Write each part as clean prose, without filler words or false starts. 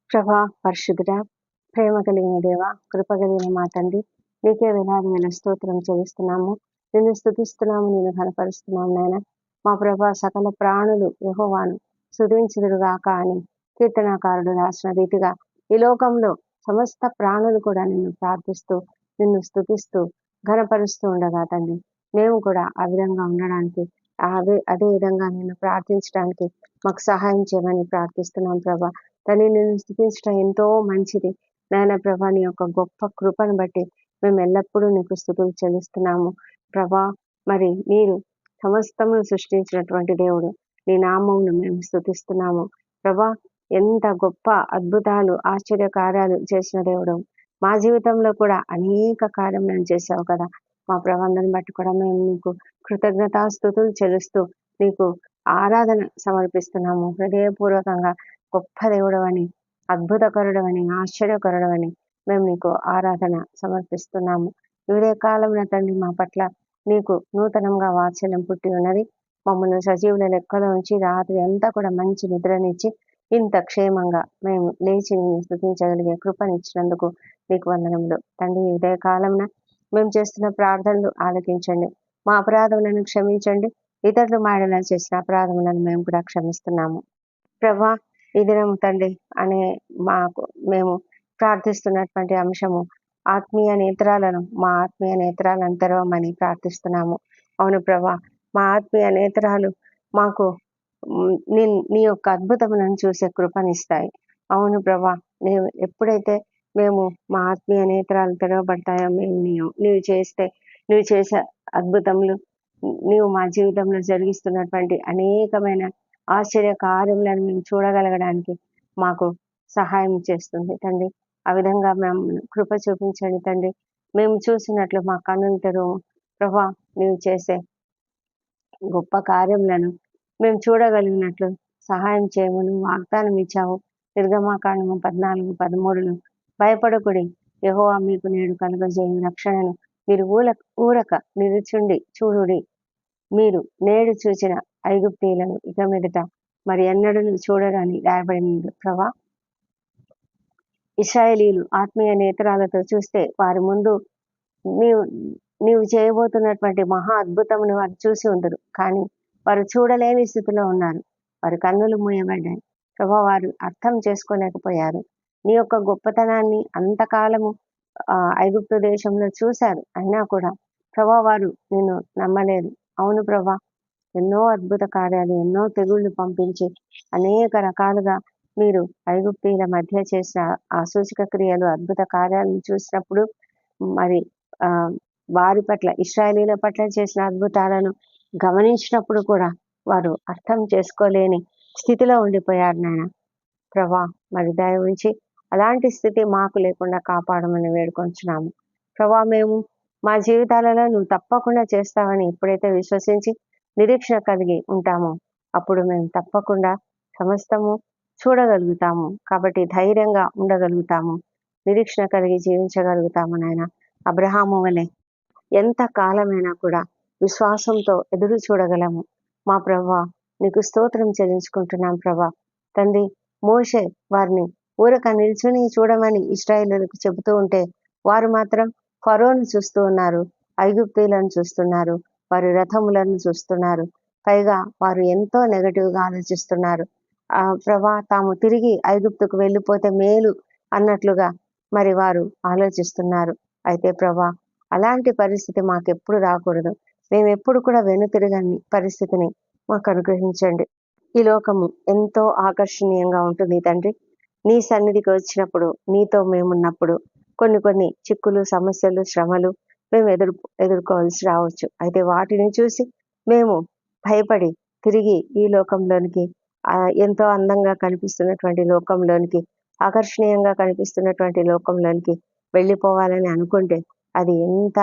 ప్రభా పరిశుద్ధుడా, ప్రేమ కలిగిన దేవ, కృప కలిగిన మా తండ్రి, నీకే వేలాది వేల స్తోత్రం చెల్లిస్తున్నాము. నిన్ను స్తుతిస్తున్నాము, నిన్ను కనపరుస్తున్నాము నాయన. మా ప్రభా సకల ప్రాణులు యెహోవాను స్తుతించుదురుగాక అని కీర్తనాకారుడు రాసిన రీతిగా ఈ లోకంలో సమస్త ప్రాణులు కూడా నిన్ను ప్రార్థిస్తూ, నిన్ను స్తుతిస్తూ, ఘనపరుస్తూ ఉండగా తండ్రి, మేము కూడా ఆ విధంగా ఉండడానికి, అదే విధంగా నిన్ను ప్రార్థించడానికి మాకు సహాయం చేయమని ప్రార్థిస్తున్నాం ప్రభా. తల్లి, నిన్ను స్తుతించడం ఎంతో మంచిది నాయన ప్రభా. నీ యొక్క గొప్ప కృపను బట్టి మేము ఎల్లప్పుడూ నీకు స్తుతులు చెల్లిస్తున్నాము ప్రభా. మరి మీరు సమస్తమును సృష్టించినటువంటి దేవుడు, నీ నామమును మేము స్తుతిస్తున్నాము ప్రభా. ఎంత గొప్ప అద్భుతాలు, ఆశ్చర్య కార్యాలు చేసిన దేవుడు, మా జీవితంలో కూడా అనేక కార్యములను చేశావు కదా. మా ప్రబంధం బట్టి కూడా మేము నీకు కృతజ్ఞతాస్తుతులు చెల్లిస్తూ నీకు ఆరాధన సమర్పిస్తున్నాము హృదయపూర్వకంగా. గొప్ప దేవుడవని, అద్భుతకరుడవని, ఆశ్చర్యకరుడవని మేము నీకు ఆరాధన సమర్పిస్తున్నాము. ఇదే కాలంలో తండ్రి మా పట్ల నీకు నూతనంగా వాత్సల్యం పుట్టి ఉన్నది. మమ్మల్ని సజీవుల లెక్కలో ఉంచి రాత్రి అంతా కూడా మంచి నిద్రనిచ్చి ఇంత క్షేమంగా మేము లేచి నిన్ను స్తుతించగలిగే కృపనిచ్చినందుకు నీకు వందనములు తండ్రి. ఇదే కాలంలో మేము చేస్తున్న ప్రార్థనలు ఆలకించండి. మా అపరాధములను క్షమించండి. ఇతరులు మాడలా చేసిన అపరాధములను మేము కూడా క్షమిస్తున్నాము ప్రభా. ఈ దినము తండ్రి అనే మేము ప్రార్థిస్తున్నటువంటి అంశము ఆత్మీయ నేత్రాలను, మా ఆత్మీయ నేత్రాలను తెరవమని ప్రార్థిస్తున్నాము. అవును ప్రభా, మా ఆత్మీయ నేత్రాలు మాకు నీ యొక్క అద్భుతములను చూసే కృపనిస్తాయి. అవును ప్రభా, ఎప్పుడైతే మేము మా ఆత్మీయ నేత్రాలు తెరవబడతాయో, మేము నీవు చేసే అద్భుతములు, నీవు మా జీవితంలో జరిగిస్తున్నటువంటి అనేకమైన ఆశ్చర్య కార్యములను మేము చూడగలగడానికి మాకు సహాయం చేస్తుంది తండ్రి. ఆ విధంగా మేము కృప చూపించండి తండ్రి. మేము చూసినట్లు మా కన్నులు తెరువు ప్రభా. నీవు చేసే గొప్ప కార్యములను మేము చూడగలిగినట్లు సహాయం చేయమని వాగ్దానం ఇచ్చావు. నిర్గమాకాండము 14:13 భయపడకుడి, యెహోవా మీకు నేడు కలుగజేయు రక్షణను మీరు ఊరక నిలుచుండి చూడుడి. మీరు నేడు చూచిన ఐగుప్తీయులను ఇక మీదట మరి ఎన్నడూ చూడరని రాయబడింది ప్రభా. ఇశ్రాయేలీయులు ఆత్మీయ నేత్రాలతో చూస్తే వారి ముందు నీవు చేయబోతున్నటువంటి మహా అద్భుతమును వారు చూసి ఉండరు. కానీ వారు చూడలేని స్థితిలో ఉన్నారు. వారి కన్నులు మూయబడ్డాయి ప్రభా. వారు అర్థం చేసుకోలేకపోయారు నీ యొక్క గొప్పతనాన్ని. అంతకాలము ఐగుప్తు దేశంలో చూశారు, అయినా కూడా ప్రభా వారు నిన్ను నమ్మలేదు. అవును ప్రభా, ఎన్నో అద్భుత కార్యాలు, ఎన్నో తెగుళ్లు పంపించి అనేక రకాలుగా మీరు ఐగుప్తీయుల మధ్య చేసిన ఆ సూచక క్రియలు, అద్భుత కార్యాలను చూసినప్పుడు మరి వారి పట్ల, ఇశ్రాయేలీయుల పట్ల చేసిన అద్భుతాలను గమనించినప్పుడు కూడా వారు అర్థం చేసుకోలేని స్థితిలో ఉండిపోయారు నాయన ప్రభా. మరి దయ ఉంచి అలాంటి స్థితి మాకు లేకుండా కాపాడమని వేడుకొంచున్నాము ప్రభా. మేము మా జీవితాలలో నువ్వు తప్పకుండా చేస్తావని ఎప్పుడైతే విశ్వసించి నిరీక్షణ కలిగి ఉంటామో అప్పుడు మేము తప్పకుండా సమస్తము చూడగలుగుతాము. కాబట్టి ధైర్యంగా ఉండగలుగుతాము, నిరీక్షణ కలిగి జీవించగలుగుతాము నాయన. అబ్రహాము వలె ఎంత కాలమైనా కూడా విశ్వాసంతో ఎదురు చూడగలము మా ప్రభా. నీకు స్తోత్రం చెల్లించుకుంటున్నాం ప్రభా. తండ్రి, మోషే వారిని ఊరక నిల్చుని చూడమని ఇశ్రాయేలీయులకు చెబుతూ ఉంటే వారు మాత్రం ఫరోను చూస్తూ ఉన్నారు, ఐగుప్తీయులను చూస్తున్నారు, వారి రథములను చూస్తున్నారు. పైగా వారు ఎంతో నెగటివ్గా ఆలోచిస్తున్నారు ప్రభా. తాము తిరిగి ఐగుప్తుకు వెళ్ళిపోతే మేలు అన్నట్లుగా మరి వారు ఆలోచిస్తున్నారు. అయితే ప్రభా, అలాంటి పరిస్థితి మాకెప్పుడు రాకూడదు. మేము ఎప్పుడు కూడా వెనుతిరగని పరిస్థితిని మాకు అనుగ్రహించండి. ఈ లోకము ఎంతో ఆకర్షణీయంగా ఉంటుంది తండ్రి. నీ సన్నిధికి వచ్చినప్పుడు, నీతో మేమున్నప్పుడు కొన్ని చిక్కులు, సమస్యలు, శ్రమలు మేము ఎదుర్కోవాల్సి రావచ్చు. అయితే వాటిని చూసి మేము భయపడి తిరిగి ఈ లోకంలోనికి, ఎంతో అందంగా కనిపిస్తున్నటువంటి లోకంలోనికి, ఆకర్షణీయంగా కనిపిస్తున్నటువంటి లోకంలోనికి వెళ్ళిపోవాలని అనుకుంటే అది ఎంత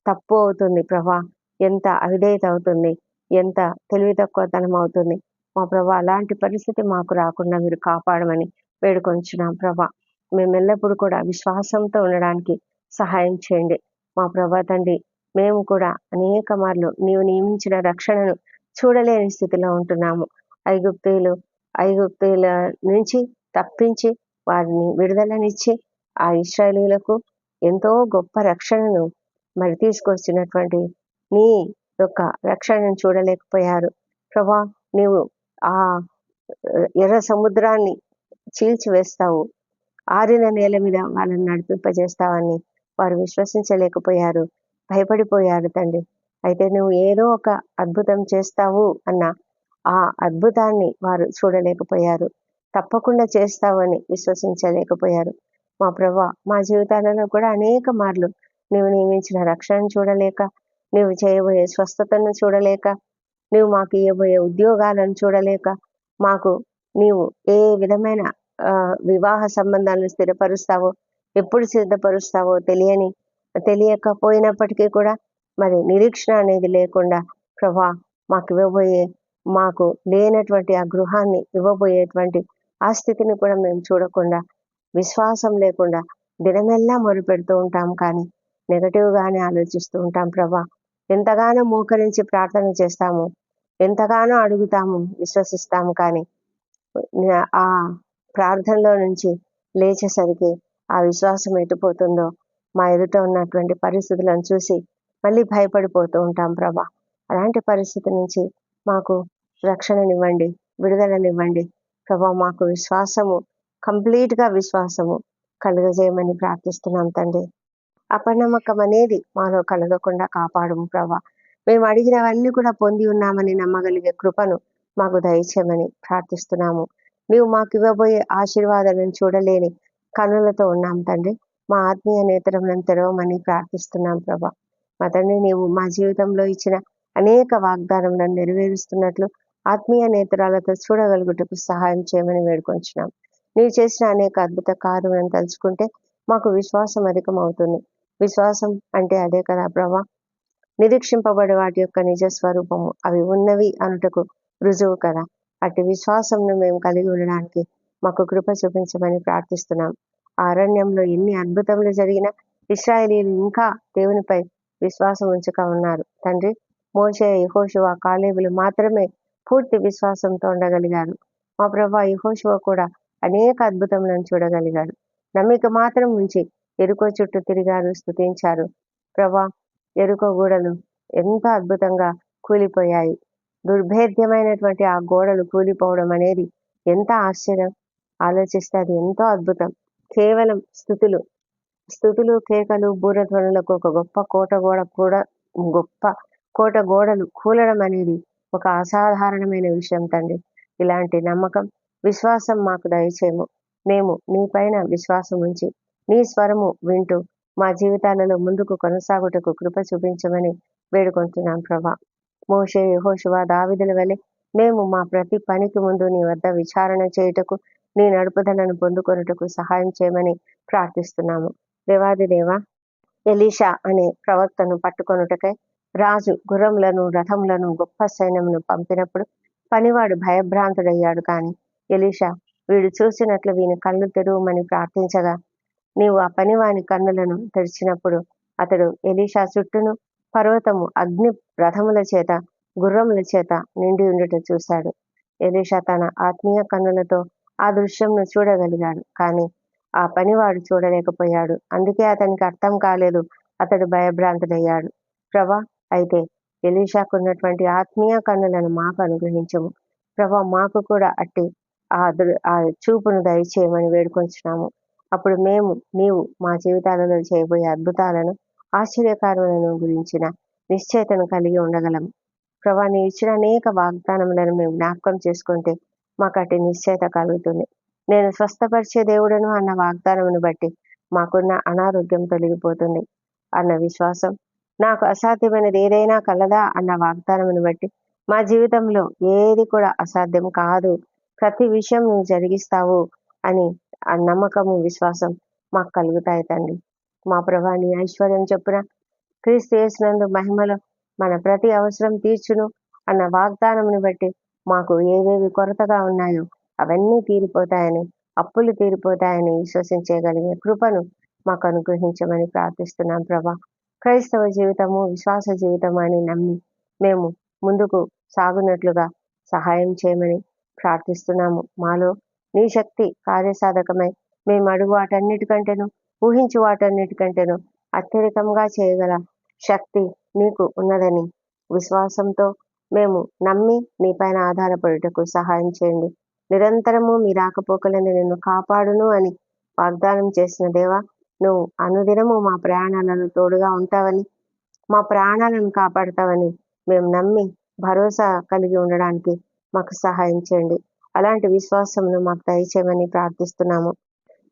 తప్పు అవుతుంది ప్రభా. ఎంత అవిధేయత అవుతుంది, ఎంత తెలివి తక్కువతనం అవుతుంది మా ప్రభా. అలాంటి పరిస్థితి మాకు రాకుండా మీరు కాపాడమని వేడుకొంచున్నాం ప్రభా. మేము ఎల్లప్పుడూ కూడా విశ్వాసంతో ఉండడానికి సహాయం చేయండి మా ప్రభా తండ్రి. మేము కూడా అనేక మార్లు నీవు నియమించిన రక్షణను చూడలేని స్థితిలో ఉంటున్నాము. ఐగుప్తీయుల నుంచి తప్పించి వారిని విడుదలనిచ్చి ఆ ఇశ్రాయేలీయులకు ఎంతో గొప్ప రక్షణను మరి తీసుకొచ్చినటువంటి నీ యొక్క రక్షణను చూడలేకపోయారు. ప్రభా, నీవు ఆ ఎర్ర సముద్రాన్ని చీల్చివేస్తావు, ఆరిన నేల మీద వాళ్ళని నడిపింపజేస్తావని వారు విశ్వసించలేకపోయారు, భయపడిపోయారు తండ్రి. అయితే నువ్వు ఏదో ఒక అద్భుతం చేస్తావు అన్న ఆ అద్భుతాన్ని వారు చూడలేకపోయారు, తప్పకుండా చేస్తావని విశ్వసించలేకపోయారు. మా ప్రభా, మా జీవితాలలో కూడా అనేక మార్లు నీవు నియమించిన రక్షణను చూడలేక, నీవు చేయబోయే స్వస్థతను చూడలేక, నీవు మాకు ఇవ్వబోయే ఉద్యోగాలను చూడలేక, మాకు నీవు ఏ విధమైన వివాహ సంబంధాలను స్థిరపరుస్తావో, ఎప్పుడు సిద్ధపరుస్తావో తెలియకపోయినప్పటికీ కూడా మరి నిరీక్షణ అనేది లేకుండా ప్రభా, మాకు లేనటువంటి ఆ గృహాన్ని ఇవ్వబోయేటువంటి ఆ స్థితిని కూడా మేము చూడకుండా, విశ్వాసం లేకుండా దినమెల్లా మొరుపెడుతూ ఉంటాం, కానీ నెగటివ్గానే ఆలోచిస్తూ ఉంటాం. ప్రభా, ఎంతగానో మోకరించి ప్రార్థన చేస్తాము, ఎంతగానో అడుగుతాము, విశ్వసిస్తాము, కానీ ఆ ప్రార్థనలో నుంచి లేచేసరికి ఆ విశ్వాసం ఎటుపోతుందో మా ఎదుట ఉన్నటువంటి పరిస్థితులను చూసి మళ్ళీ భయపడిపోతూ ఉంటాం. ప్రభా, అలాంటి పరిస్థితి నుంచి మాకు రక్షణనివ్వండి, విడుదలనివ్వండి. ప్రభా, మాకు కంప్లీట్గా విశ్వాసము కలుగజేయమని ప్రార్థిస్తున్నాం తండ్రి. అపనమ్మకం అనేది మాలో కలగకుండా కాపాడము ప్రభా. మేము అడిగినవన్నీ కూడా పొంది ఉన్నామని నమ్మగలిగే కృపను మాకు దయచేయమని ప్రార్థిస్తున్నాము. నీవు మాకు ఇవ్వబోయే ఆశీర్వాదాలను చూడలేని కనులతో ఉన్నాం తండ్రి. మా ఆత్మీయ నేత్రములను తెరవమని ప్రార్థిస్తున్నాం ప్రభా. మా తండ్రి, నీవు మా జీవితంలో ఇచ్చిన అనేక వాగ్దానములను నెరవేరుస్తున్నట్లు ఆత్మీయ నేత్రాలతో చూడగలుగుటకు సహాయం చేయమని వేడుకొంచున్నాం. నీవు చేసిన అనేక అద్భుత కార్యములను తలుచుకుంటే మాకు విశ్వాసం అధికమవుతుంది. విశ్వాసం అంటే అదే కదా ప్రభా, నిరీక్షింపబడే వాటి యొక్క నిజ స్వరూపము అవి ఉన్నవి అనుటకు రుజువు కదా. అట్టి విశ్వాసంను మేము కలిగి ఉండడానికి మాకు కృప చూపించమని ప్రార్థిస్తున్నాం. ఆ అరణ్యంలో ఎన్ని అద్భుతములు జరిగినా ఇశ్రాయేలీయులు ఇంకా దేవునిపై విశ్వాసం ఉంచక ఉన్నారు తండ్రి. మోషే, యెహోషువ, కాలేబులు మాత్రమే పూర్తి విశ్వాసంతో ఉండగలిగారు. మా ప్రభా, యెహోషువ కూడా అనేక అద్భుతములను చూడగలిగాడు. నమ్మిక మాత్రం ఉంచి ఎరుకో చుట్టూ తిరిగారు, స్తుతించారు. ప్రభా, ఎరుకో గోడలు ఎంతో అద్భుతంగా కూలిపోయాయి. దుర్భేద్యమైనటువంటి ఆ గోడలు కూలిపోవడం అనేది ఎంత ఆశ్చర్యం! ఆలోచిస్తే అది ఎంతో అద్భుతం. కేవలం స్తుతులు, కేకలు, బూరధ్వనులకు ఒక గొప్ప కోట గోడలు కూలడం అనేది ఒక అసాధారణమైన విషయం తండ్రి. ఇలాంటి నమ్మకం, విశ్వాసం మాకు దయచేయము. మేము నీ పైన విశ్వాసం ఉంచి నీ స్వరము వింటూ మా జీవితాలలో ముందుకు కొనసాగుటకు కృప చూపించమని వేడుకుంటున్నాం ప్రభా. మోషే, యెహోషువ, దావీదుల వలె మేము మా ప్రతి పనికి ముందు నీ వద్ద విచారణ చేయుటకు, నీ నడుపుదలను పొందుకొనుటకు సహాయం చేయమని ప్రార్థిస్తున్నాము. దేవాది దేవ, ఎలీషా అనే ప్రవక్తను పట్టుకొనుటకై రాజు గుర్రములను, రథములను, గొప్ప సైన్యమును పంపినప్పుడు పనివాడు భయభ్రాంతుడయ్యాడు. కానీ ఎలీషా, వీడు చూసినట్లు వీని కళ్ళు తెరువమని ప్రార్థించగా, నీవు ఆ పనివాని కన్నులను తెరిచినప్పుడు అతడు ఎలీషా చుట్టూను పర్వతము అగ్ని రథముల చేత, గుర్రముల చేత నిండి ఉండుట చూశాడు. ఎలీషా తన ఆత్మీయ కన్నులతో ఆ దృశ్యంను చూడగలిగాడు, కానీ ఆ పనివాడు చూడలేకపోయాడు. అందుకే అతనికి అర్థం కాలేదు, అతడు భయభ్రాంతుడయ్యాడు. ప్రభా, అయితే ఎలీషాకున్నటువంటి ఆత్మీయ కన్నులను మాకు అనుగ్రహించము ప్రభా. మాకు కూడా అట్టి ఆ చూపును దయచేయమని వేడుకొంచున్నాము. అప్పుడు నీవు మా జీవితాలలో చేయబోయే అద్భుతాలను, ఆశ్చర్యకారులను గురించిన నిశ్చయతను కలిగి ఉండగలము ప్రభా. నీ ఇచ్చిన అనేక వాగ్దానములను మేము జ్ఞాపకం చేసుకుంటే మాకు అట్టి నిశ్చయత కలుగుతుంది. నేను స్వస్థపరిచే దేవుడను అన్న వాగ్దానమును బట్టి మాకున్న అనారోగ్యం తొలగిపోతుంది అన్న విశ్వాసం, నాకు అసాధ్యమైనది ఏదైనా కలదా అన్న వాగ్దానమును బట్టి మా జీవితంలో ఏది కూడా అసాధ్యం కాదు, ప్రతి విషయం నువ్వు జరిగిస్తావు అని ఆ నమ్మకము, విశ్వాసం మాకు కలుగుతాయి తండ్రి. మా ప్రభా, నీ ఐశ్వర్యం చొప్పున క్రీస్తు యేసునందు మహిమలో మన ప్రతి అవసరం తీర్చును అన్న వాగ్దానమును బట్టి మాకు ఏవేవి కొరతగా ఉన్నాయో అవన్నీ తీరిపోతాయని, అప్పులు తీరిపోతాయని విశ్వసించగలిగే కృపను మాకు అనుగ్రహించమని ప్రార్థిస్తున్నాం ప్రభా. క్రైస్తవ జీవితము విశ్వాస జీవితము అని నమ్మి మేము ముందుకు సాగునట్లుగా సహాయం చేయమని ప్రార్థిస్తున్నాము. మాలో నీ శక్తి కార్యసాధకమై మేము అడుగు వాటన్నిటికంటేను ఊహించు వాటన్నిటికంటేను అత్యధికంగా చేయగల శక్తి నీకు ఉన్నదని విశ్వాసంతో మేము నమ్మి నీ పైన ఆధారపడుటకు సహాయం చేయండి. నిరంతరము మీ రాకపోకలని నిన్ను కాపాడును అని వాగ్దానం చేసిన దేవా, నువ్వు అనుదినము మా ప్రయాణాలను తోడుగా ఉంటావని, మా ప్రాణాలను కాపాడతావని మేము నమ్మి భరోసా కలిగి ఉండడానికి మాకు సహాయం చేయండి. అలాంటి విశ్వాసమును మాకు దయచేయమని ప్రార్థిస్తున్నాము.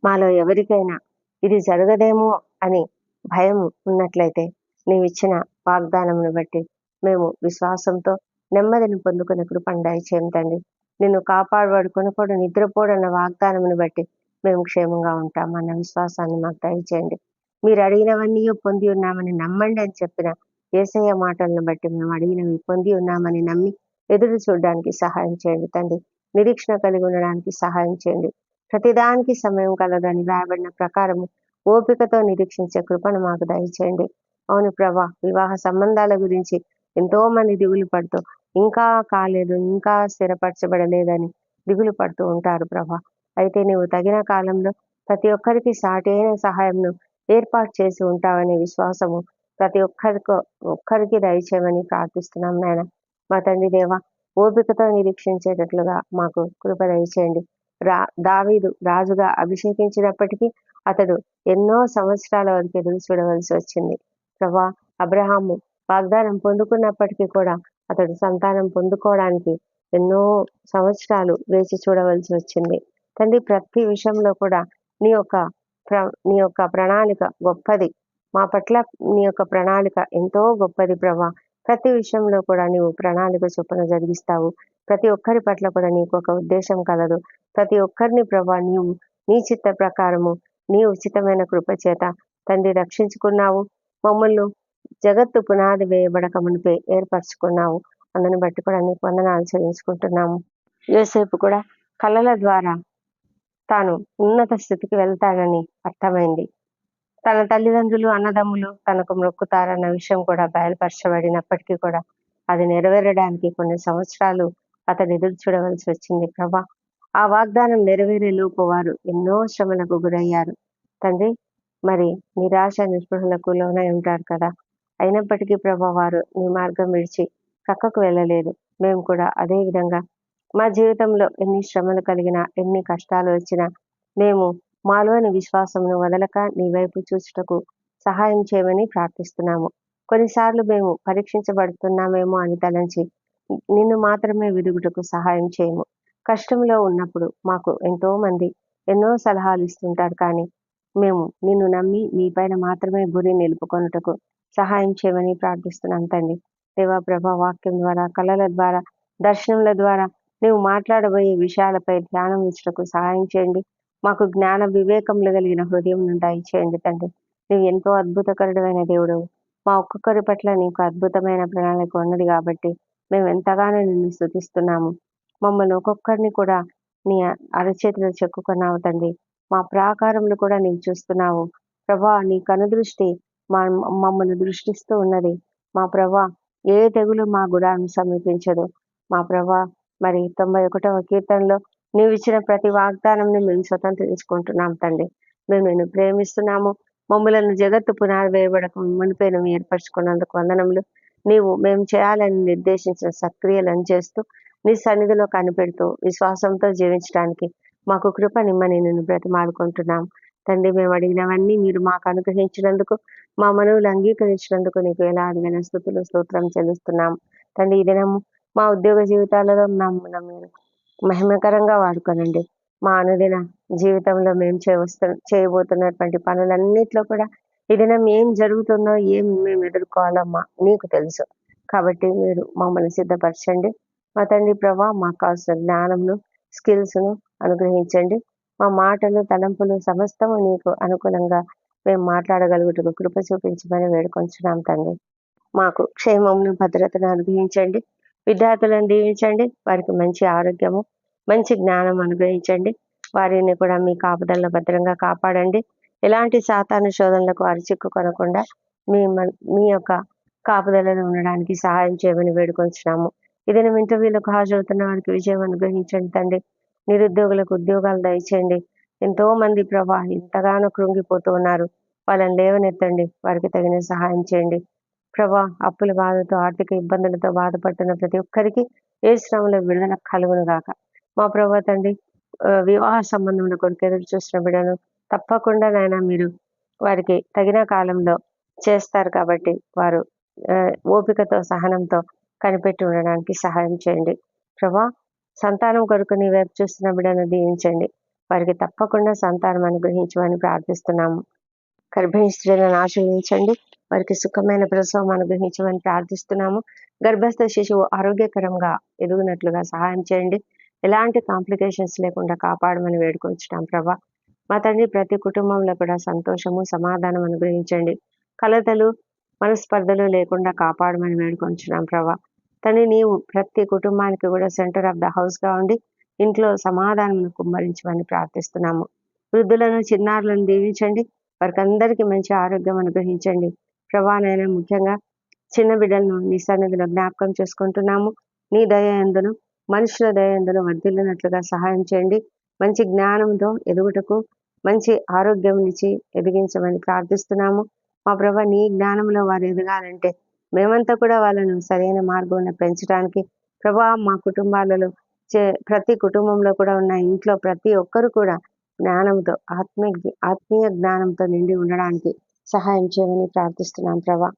మాలో ఎవరికైనా ఇది జరగదేమో అని భయం ఉన్నట్లయితే నీవిచ్చిన వాగ్దానమును బట్టి మేము విశ్వాసంతో నెమ్మదిని పొందుకునే కృపను దయచేయం తండ్రి. నిన్ను కాపాడవాడు కొనుకోడు నిద్రపోడన్న వాగ్దానమును బట్టి మేము క్షేమంగా ఉంటామన్న విశ్వాసాన్ని మాకు దయచేయండి. మీరు అడిగినవన్నీ పొంది ఉన్నామని నమ్మండి అని చెప్పిన యేసయ్య మాటలను బట్టి మేము అడిగినవి పొంది ఉన్నామని నమ్మి ఎదురు చూడడానికి సహాయం చేయండి తండ్రి. నిరీక్షణ కలిగి ఉండడానికి సహాయం చేయండి. ప్రతిదానికి సమయం కలదని రాయబడిన ప్రకారము ఓపికతో నిరీక్షించే కృపను మాకు దయచేయండి. అవును ప్రభా, వివాహ సంబంధాల గురించి ఎంతో మంది దిగులు పడుతూ ఇంకా కాలేదు, ఇంకా స్థిరపరచబడలేదని దిగులు పడుతూ ఉంటారు ప్రభా. అయితే నీవు తగిన కాలంలో ప్రతి ఒక్కరికి సాటి అయిన సహాయంను ఏర్పాటు చేసి ఉంటావనే విశ్వాసము ప్రతి ఒక్కరికి దయచేయమని ప్రార్థిస్తున్నాం నాయన. మా తండ్రి దేవ, ఓపికతో నిరీక్షించేటట్లుగా మాకు కృప దయచేయండి. దావీదు రాజుగా అభిషేకించినప్పటికీ అతడు ఎన్నో సంవత్సరాల వరకు ఎదురు చూడవలసి వచ్చింది ప్రభా. అబ్రహాము వాగ్దానం పొందుకున్నప్పటికీ కూడా అతడు సంతానం పొందుకోవడానికి ఎన్నో సంవత్సరాలు వేచి చూడవలసి వచ్చింది తండ్రి. ప్రతి విషయంలో కూడా నీ యొక్క ప్రణాళిక గొప్పది. మా పట్ల నీ యొక్క ప్రణాళిక ఎంతో గొప్పది ప్రభా. ప్రతి విషయంలో కూడా నీవు ప్రణాళిక చొప్పున జరిగిస్తావు. ప్రతి ఒక్కరి పట్ల కూడా నీకు ఒక ఉద్దేశం కలదు. ప్రతి ఒక్కరిని ప్రభా నీవు నీ చిత్త ప్రకారము నీ ఉచితమైన కృప చేత తండ్రి రక్షించుకున్నావు. మమ్మల్ని జగత్తు పునాది వేయబడక మునిపే ఏర్పరచుకున్నావు. అందుని బట్టి కూడా నీకు వందనాలు చెల్లించుకుంటున్నాము. యోసేపు కూడా కళల ద్వారా తాను ఉన్నత స్థితికి వెళ్తాడని అర్థమైంది. తన తల్లిదండ్రులు అన్నదమ్ములు తనకు మొక్కుతారన్న విషయం కూడా బయలుపరచబడినప్పటికీ కూడా అది నెరవేరడానికి కొన్ని సంవత్సరాలు అతడు ఎదురు చూడవలసి వచ్చింది ప్రభా. ఆ వాగ్దానం నెరవేరే లోపు వారు ఎన్నో శ్రమలకు గురయ్యారు తండ్రి. మరి నిరాశ నిస్పృహలకు లోనై ఉంటారు కదా. అయినప్పటికీ ప్రభా వారు నీ మార్గం విడిచి పక్కకు వెళ్ళలేదు. మేము కూడా అదే విధంగా మా జీవితంలో ఎన్ని శ్రమలు కలిగినా ఎన్ని కష్టాలు వచ్చినా మేము మాలోని విశ్వాసమును వదలక నీ వైపు చూచుటకు సహాయం చేయమని ప్రార్థిస్తున్నాము. కొన్నిసార్లు మేము పరీక్షించబడుతున్నామేమో అని తలంచి నిన్ను మాత్రమే వెదుగుటకు సహాయం చేయము. కష్టంలో ఉన్నప్పుడు మాకు ఎంతో మంది ఎన్నో సలహాలు ఇస్తుంటారు, కానీ మేము నిన్ను నమ్మి నీ పైన మాత్రమే గురి నిలుపుకొనుటకు సహాయం చేయమని ప్రార్థిస్తున్నాం తండ్రి. దేవా ప్రభా, వాక్యం ద్వారా, కళల ద్వారా, దర్శనముల ద్వారా నీవు మాట్లాడబోయే విషయాలపై ధ్యానం ఇచ్చటకు సహాయం చేయండి. మాకు జ్ఞాన వివేకములు కలిగిన హృదయం దయచేయండి తండ్రి. నువ్వు ఎంతో అద్భుతకరుడమైన దేవుడు. మా ఒక్కొక్కరి పట్ల నీకు అద్భుతమైన ప్రణాళిక ఉన్నది కాబట్టి మేము ఎంతగానో నిన్ను స్తుతిస్తున్నాము. మమ్మల్ని ఒక్కొక్కరిని కూడా నీ అరచేతిలో చెక్కుకున్నావు తండ్రి. మా ప్రాకారములు కూడా నీవు చూస్తున్నావు ప్రభా. నీ కనుదృష్టి మమ్మల్ని దృష్టిస్తూ ఉన్నది మా ప్రభా. ఏ తెగులు మా గుడాన్ని సమీపించదు మా ప్రభా. మరి 91వ కీర్తనలో నీవు ఇచ్చిన ప్రతి వాగ్దానంని మేము స్వతంత్రించుకుంటున్నాం తండ్రి. మేము నిన్ను ప్రేమిస్తున్నాము. మమ్మలను జగత్తు పునాది వేయబడక మునిపే నువ్వు ఏర్పరచుకున్నందుకు వందనములు. నీవు మేము చేయాలని నిర్దేశించిన సక్రియలను చేస్తూ నీ సన్నిధిలో కనిపెడుతూ విశ్వాసంతో జీవించడానికి మాకు కృప నిమ్మని నిన్ను బ్రతిమాలుకుంటున్నాం తండ్రి. మేము అడిగినవన్నీ మీరు మాకు అనుగ్రహించినందుకు, మా మనవులు అంగీకరించినందుకు నీకు వేలాదిగా స్తుతులు స్తోత్రం చెల్లిస్తున్నాం తండ్రి. ఈ దినము మా ఉద్యోగ జీవితాలలో మమ్మల్ని మీరు మహిమకరంగా వాడుకోనండి. మా అనుదిన జీవితంలో మేము చేయబోతున్నటువంటి పనులన్నిట్లో కూడా ఈ దినం ఏం జరుగుతుందో, ఏం మేము ఎదుర్కోవాలమ్మా నీకు తెలుసు. కాబట్టి మీరు మమ్మల్ని సిద్ధపరచండి మా తండ్రి ప్రభా. మాకు కావాల్సిన జ్ఞానమును, స్కిల్స్ను అనుగ్రహించండి. మా మాటలు, తలంపులు సమస్తము నీకు అనుకూలంగా మేము మాట్లాడగలుగుటకు కృప చూపించమని వేడుకొంచున్నాం తండ్రి. మాకు క్షేమమును, భద్రతను అనుగ్రహించండి. విద్యార్థులను దీవించండి. వారికి మంచి ఆరోగ్యము, మంచి జ్ఞానం అనుగ్రహించండి. వారిని కూడా మీ కాపుదల్లో భద్రంగా కాపాడండి. ఎలాంటి సాతాను శోధనలకు వారు చిక్కుకొనకుండా మీ యొక్క కాపుదలలో ఉండడానికి సహాయం చేయమని వేడుకొంచున్నాము. ఇదేనా ఇంటర్వ్యూలకు హాజరవుతున్న వారికి విజయం అనుగ్రహించండి తండ్రి. నిరుద్యోగులకు ఉద్యోగాలు దయచేయండి. ఎంతో మంది ప్రభా ఎంతగానో కృంగిపోతూ ఉన్నారు. వాళ్ళని లేవనెత్తండి. వారికి తగిన సహాయం చేయండి. ప్రభా అప్పుల బాధతో, ఆర్థిక ఇబ్బందులతో బాధపడుతున్న ప్రతి ఒక్కరికి యేసునామములో విడుదల కలుగును గాక. మా ప్రభా తండ్రి, వివాహ సంబంధముల కొరకు ఎదురు చూస్తున్న బిడ్డలు తప్పకుండా నాయన మీరు వారికి తగిన కాలంలో చేస్తారు కాబట్టి వారు ఓపికతో, సహనంతో కనిపెట్టి ఉండడానికి సహాయం చేయండి. ప్రభా సంతానం కొరకు నీ వైపు చూస్తున్న బిడ్డలను దీవించండి. వారికి తప్పకుండా సంతానం అనుగ్రహించమని ప్రార్థిస్తున్నాము. గర్భిణీ స్త్రీలను ఆశీర్వదించండి. వారికి సుఖమైన ప్రసవం అనుగ్రహించమని ప్రార్థిస్తున్నాము. గర్భస్థ శిశువు ఆరోగ్యకరంగా ఎదుగునట్లుగా సహాయం చేయండి. ఎలాంటి కాంప్లికేషన్స్ లేకుండా కాపాడమని వేడుకొంచున్నాం ప్రభా. మా తండ్రి, ప్రతి కుటుంబంలో కూడా సంతోషము, సమాధానం అనుగ్రహించండి. కలతలు, మనస్పర్ధలు లేకుండా కాపాడమని వేడుకొంచున్నాం ప్రభా. తండ్రి, నీవు ప్రతి కుటుంబానికి కూడా సెంటర్ ఆఫ్ ద హౌస్ గా ఉండి ఇంట్లో సమాధానం కుమ్మరించమని ప్రార్థిస్తున్నాము. వృద్ధులను, చిన్నారులను దీవించండి. వారికి అందరికీ మంచి ఆరోగ్యం అనుగ్రహించండి ప్రభానైనా. ముఖ్యంగా చిన్న బిడ్డలను నీ సన్నిధిలో జ్ఞాపకం చేసుకుంటున్నాము. నీ దయ యందును, మనుషుల దయ యందును వర్ధిల్లినట్లుగా సహాయం చేయండి. మంచి జ్ఞానంతో ఎదుగుటకు, మంచి ఆరోగ్యం ఇచ్చి ఎదిగించమని ప్రార్థిస్తున్నాము. మా ప్రభ, నీ జ్ఞానంలో వారు ఎదగాలంటే మేమంతా కూడా వాళ్ళను సరైన మార్గంలో పెంచడానికి ప్రభా, మా కుటుంబాలలో ప్రతి కుటుంబంలో కూడా ఉన్న ఇంట్లో ప్రతి ఒక్కరు కూడా జ్ఞానంతో, ఆత్మీయ జ్ఞానంతో నిండి ఉండడానికి సహాయం చేయమని ప్రార్థిస్తున్నాం ప్రభా.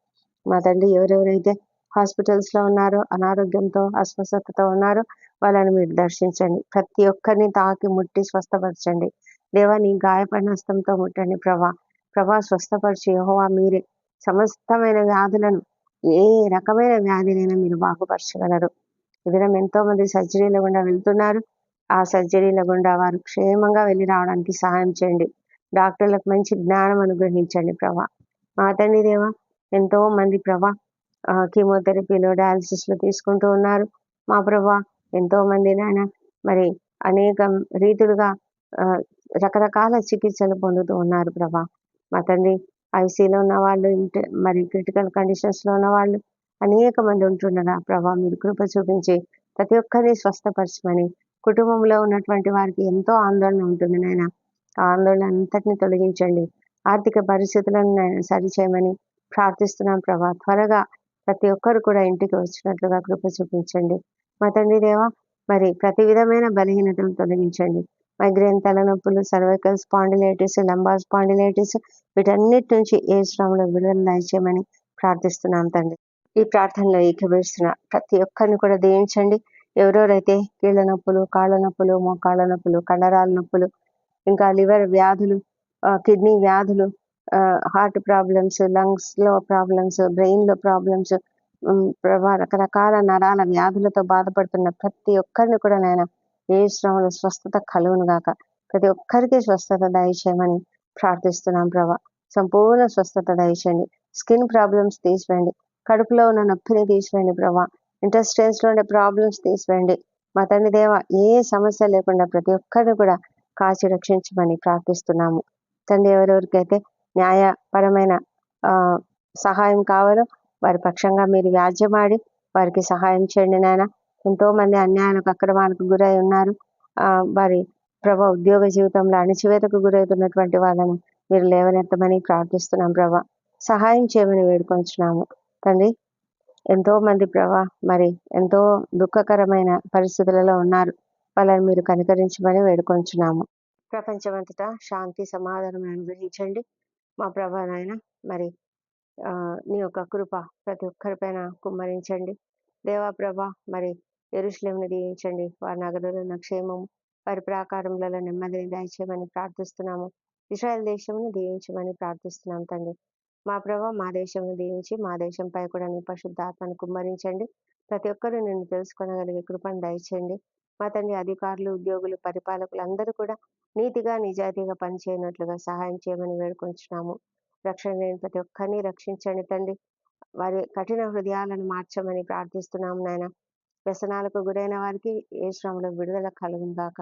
మా తండ్రి, ఎవరెవరైతే హాస్పిటల్స్ లో ఉన్నారో, అనారోగ్యంతో, అస్వస్థతతో ఉన్నారో వాళ్ళని మీరు దర్శించండి. ప్రతి ఒక్కరిని తాకి ముట్టి స్వస్థపరచండి. దేవా, నీ గాయపడిన హస్తంతో ముట్టండి ప్రభా. స్వస్థపరిచి యెహోవా మీరే సమస్తమైన వ్యాధులను, ఏ రకమైన వ్యాధినైనా మీరు బాగుపరచగలరు. ఈ దినం ఎంతో మంది సర్జరీల గుండా వెళ్తున్నారు. ఆ సర్జరీల గుండా వారు క్షేమంగా వెళ్ళి రావడానికి సహాయం చేయండి. డాక్టర్లకు మంచి జ్ఞానం అనుగ్రహించండి ప్రభా. మా తండ్రి దేవా, ఎంతో మంది ప్రభా కీమోథెరపీలు, డయాలసిస్లు తీసుకుంటూ ఉన్నారు. మా ప్రభా, ఎంతో మంది నాయన మరి అనేక రీతులుగా రకరకాల చికిత్సలు పొందుతూ ఉన్నారు ప్రభా. మా తండ్రి, ఐసీలో ఉన్న వాళ్ళు, మరి క్రిటికల్ కండిషన్స్ లో ఉన్న వాళ్ళు అనేక మంది ఉంటుండగా ప్రభా, మీరు కృప చూపించి ప్రతి ఒక్కరిని స్వస్థపరచమని, కుటుంబంలో ఉన్నటువంటి వారికి ఎంతో ఆందోళన ఉంటుంది నాయన, ఆ ఆందోళన అంతటిని తొలగించండి. ఆర్థిక పరిస్థితులను సరిచేయమని ప్రార్థిస్తున్నాం ప్రభా. త్వరగా ప్రతి ఒక్కరు కూడా ఇంటికి వచ్చినట్లుగా కృప చూపించండి. మా తండ్రి దేవా, మరి ప్రతి విధమైన బలహీనతను తొలగించండి. మైగ్రేన్, తలనొప్పులు, సర్వైకల్ స్పాండిలైటిస్, లంబార్ స్పాండిలైటిస్, వీటన్నిటి నుంచి యేసునామములో విడుదల దయచేయమని ప్రార్థిస్తున్నాం తండ్రి. ఈ ప్రార్థనలో ఏకీభవిస్తున్న ప్రతి ఒక్కరిని కూడా దీవించండి. ఎవరెవరైతే కీళ్ళ నొప్పులు, కాళ్ళ నొప్పులు, మోకాళ్ళ నొప్పులు, కండరాల నొప్పులు, ఇంకా లివర్ వ్యాధులు, కిడ్నీ వ్యాధులు, హార్ట్ ప్రాబ్లమ్స్, లంగ్స్ లో ప్రాబ్లమ్స్, బ్రెయిన్ లో ప్రాబ్లమ్స్, ప్రభా రకరకాల నరాల వ్యాధులతో బాధపడుతున్న ప్రతి ఒక్కరిని కూడా నాయన యేసునామములో స్వస్థత కలుగును గాక. ప్రతి ఒక్కరికి స్వస్థత దయచేయమని ప్రార్థిస్తున్నాం ప్రభా. సంపూర్ణ స్వస్థత దయచేయండి. స్కిన్ ప్రాబ్లమ్స్ తీసివేయండి. కడుపులో ఉన్న నొప్పిని తీసివేయండి ప్రభా. ఇంటెస్టైన్స్ లో ఉండే ప్రాబ్లమ్స్ తీసివేయండి. మా తండ్రి దేవ, ఏ సమస్య లేకుండా ప్రతి ఒక్కరిని కూడా కాచి రక్షించమని ప్రార్థిస్తున్నాము తండ్రి. ఎవరెవరికైతే న్యాయపరమైన సహాయం కావాలో వారి పక్షంగా మీరు వ్యాజ్యమాడి వారికి సహాయం చేయండి నాయన. ఎంతో మంది అన్యాయాలకు, అక్రమాలకు గురై ఉన్నారు. వారి ప్రభా ఉద్యోగ జీవితంలో అణచివేతకు గురవుతున్నటువంటి వాళ్ళను మీరు లేవనెత్తమని ప్రార్థిస్తున్నాం ప్రభా. సహాయం చేయమని వేడుకొంచున్నాము తండ్రి. ఎంతో మంది ప్రభా మరి ఎంతో దుఃఖకరమైన పరిస్థితులలో ఉన్నారు. వాళ్ళని మీరు కనికరించమని వేడుకొంచున్నాము. ప్రపంచమంతటా శాంతి, సమాధానం అనుగ్రహించండి మా ప్రభా నాయన. మరి నీ యొక్క కృప ప్రతి ఒక్కరిపైన కుమ్మరించండి దేవా ప్రభా. మరి యెరూషలేమును దీవించండి. వారి నగరంలో క్షేమము, వారి ప్రాకారములలో నెమ్మదిని దయచేయమని ప్రార్థిస్తున్నాము. ఇశ్రాయేల్ దేశమును దీవించమని ప్రార్థిస్తున్నాం తండ్రి. మా ప్రభా, మా దేశంను దీవించి మా దేశంపై కూడా నీ పరిశుద్ధాత్మను కుమ్మరించండి. ప్రతి ఒక్కరూ నిన్ను తెలుసుకొనగలిగే కృపను దయచేయండి. మా తండ్రి, అధికారులు, ఉద్యోగులు, పరిపాలకులు అందరూ కూడా నీతిగా, నిజాయితీగా పనిచేయనట్లుగా సహాయం చేయమని వేడుకొంచున్నాము. రక్షణ లేని ప్రతి ఒక్కరిని రక్షించండి తండ్రి. వారి కఠిన హృదయాలను మార్చమని ప్రార్థిస్తున్నాము నాయన. వ్యసనాలకు గురైన వారికి యేసునామములో విడుదల కలుగును గాక.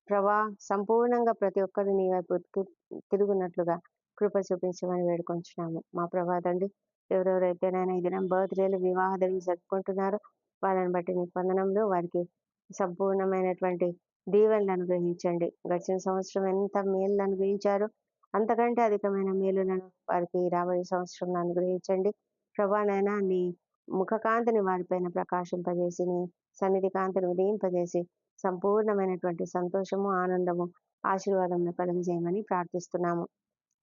ప్రభా, సంపూర్ణంగా ప్రతి ఒక్కరు నీ వైపు తిరుగునట్లుగా కృప చూపించమని వేడుకొంచున్నాము మా ప్రభా తండ్రి. ఎవరెవరైతేనైనా ఈ దినం బర్త్డేలు, వివాహాలు జరుపుకుంటున్నారో వాళ్ళని బట్టి నీ వందనములు. వారికి సంపూర్ణమైనటువంటి దీవెనలు అనుగ్రహించండి. గడిచిన సంవత్సరం ఎంత మేలును అనుగ్రహించారో అంతకంటే అధికమైన మేలులను వారికి రాబోయే సంవత్సరంలో అనుగ్రహించండి. ప్రభా నాయనా, నీ ముఖకాంతిని వారిపైన ప్రకాశింపజేసి, నీ సన్నిధి కాంతిని ఉదయింపజేసి సంపూర్ణమైనటువంటి సంతోషము, ఆనందము, ఆశీర్వాదమును కలుగజేయమని ప్రార్థిస్తున్నాము.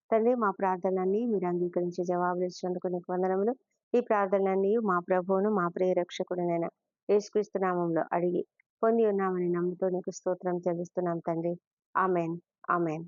తండ్రి, మా ప్రార్థనలన్నీ మీరు అంగీకరించి జవాబులు ఇచ్చినందుకు నీకు వందనములు. ఈ ప్రార్థనలన్నీ మా ప్రభువును మా ప్రియ రక్షకుడునైన యేసుక్రీస్తు నామములో అడిగి పొంది ఉన్నామని నమ్ముతూ నీకు స్తోత్రం చెల్లిస్తున్నాం తండ్రి. ఆమెన్. ఆమెన్.